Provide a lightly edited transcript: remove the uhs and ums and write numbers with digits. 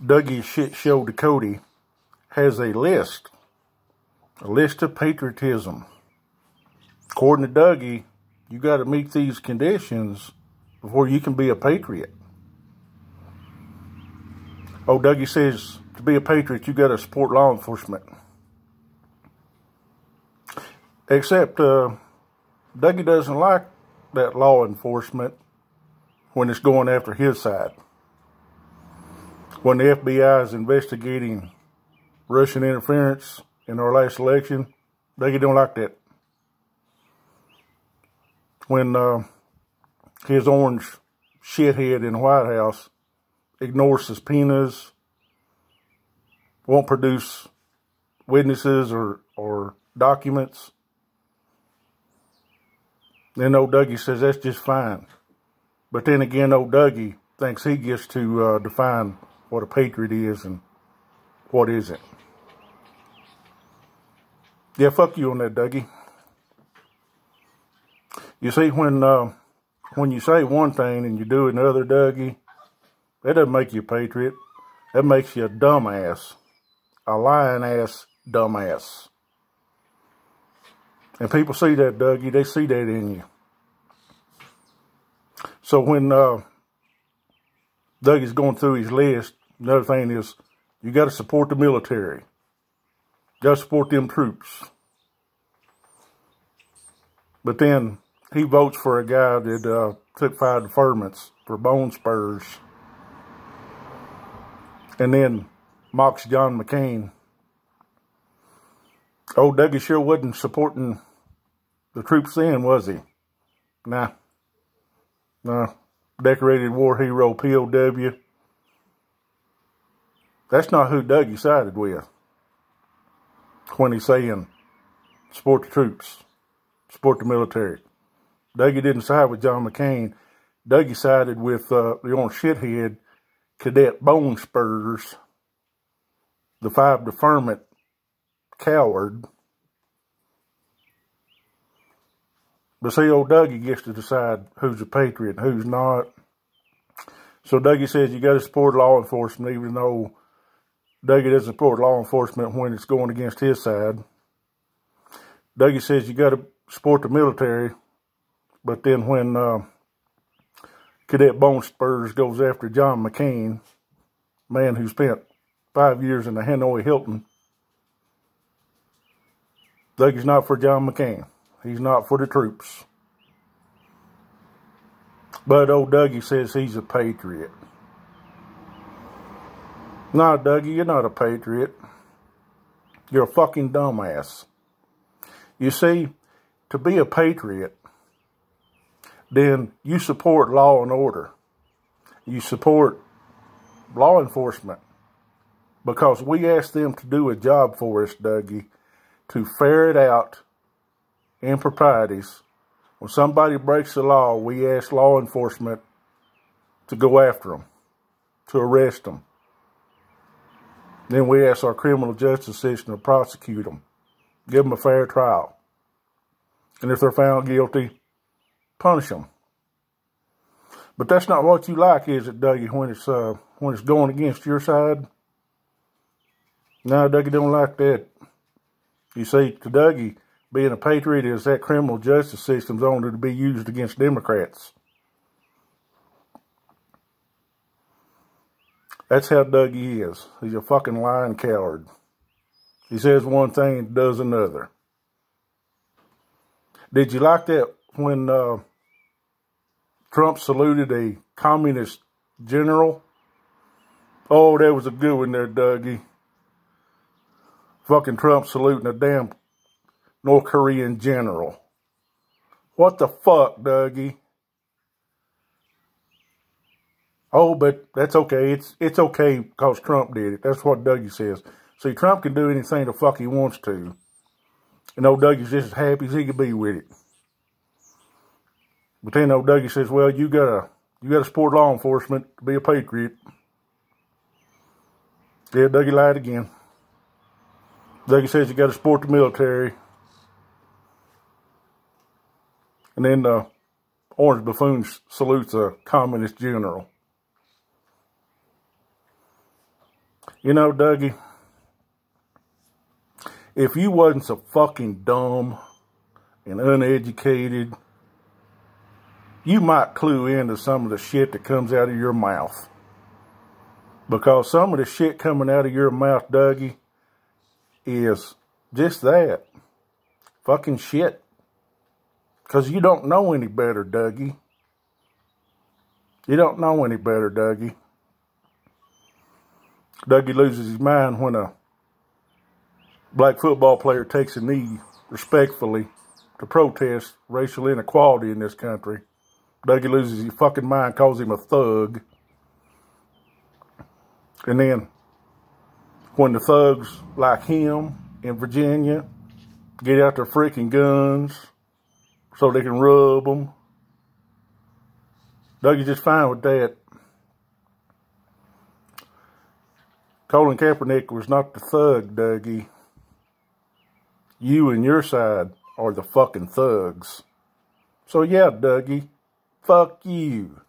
Dougie's shit show Ducote has a list of patriotism. According to Dougie, you got to meet these conditions before you can be a patriot. Oh, Dougie says to be a patriot, you got to support law enforcement. Except Dougie doesn't like that law enforcement when it's going after his side. When the FBI is investigating Russian interference in our last election, Dougie don't like that. When his orange shithead in the White House ignores subpoenas, won't produce witnesses or documents, then old Dougie says that's just fine. But then again, old Dougie thinks he gets to define what a patriot is and what isn't. Yeah, fuck you on that, Dougie. You see, when you say one thing and you do another, Dougie, that doesn't make you a patriot. That makes you a dumbass. A lying-ass dumbass. And people see that, Dougie. They see that in you. So when Dougie's going through his list, another thing is you got to support the military. You got to support them troops. But then he votes for a guy that took 5 deferments for bone spurs. And then mocks John McCain. Old Dougie sure wasn't supporting the troops then, was he? Nah. Decorated war hero, POW. That's not who Dougie sided with when he's saying support the troops, support the military. Dougie didn't side with John McCain. Dougie sided with the orange shithead, Cadet Bone Spurs, the 5 deferment coward. But see, old Dougie gets to decide who's a patriot and who's not. So Dougie says you got to support law enforcement, even though Dougie doesn't support law enforcement when it's going against his side. Dougie says you got to support the military, but then when Cadet Bone Spurs goes after John McCain, man who spent 5 years in the Hanoi Hilton, Dougie's not for John McCain. He's not for the troops. But old Dougie says he's a patriot. Nah, Dougie, you're not a patriot. You're a fucking dumbass. You see, to be a patriot, then you support law and order. You support law enforcement. Because we ask them to do a job for us, Dougie, to ferret out improprieties. When somebody breaks the law, we ask law enforcement to go after them, to arrest them. Then we ask our criminal justice system to prosecute them, give them a fair trial. And if they're found guilty, punish them. But that's not what you like, is it, Dougie, when it's going against your side? No, Dougie don't like that. You see, to Dougie, being a patriot is that criminal justice system's only to be used against Democrats. That's how Dougie is. He's a fucking lying coward. He says one thing and does another. Did you like that when Trump saluted a communist general? Oh, that was a good one there, Dougie. Fucking Trump saluting a damn North Korean general. What the fuck, Dougie? Oh, but that's okay. It's okay because Trump did it. That's what Dougie says. See, Trump can do anything the fuck he wants to. And old Dougie's just as happy as he could be with it. But then old Dougie says, well, you gotta support law enforcement to be a patriot. Yeah, Dougie lied again. Dougie says you gotta support the military. And then Orange Buffoon salutes a communist general. You know, Dougie, if you wasn't so fucking dumb and uneducated, you might clue into some of the shit that comes out of your mouth. Because some of the shit coming out of your mouth, Dougie, is just that. Fucking shit. Because you don't know any better, Dougie. You don't know any better, Dougie. Dougie loses his mind when a black football player takes a knee respectfully to protest racial inequality in this country. Dougie loses his fucking mind, calls him a thug. And then when the thugs like him in Virginia get out their freaking guns so they can rub them, Dougie's just fine with that. Colin Kaepernick was not the thug, Dougie. You and your side are the fucking thugs. So yeah, Dougie, fuck you.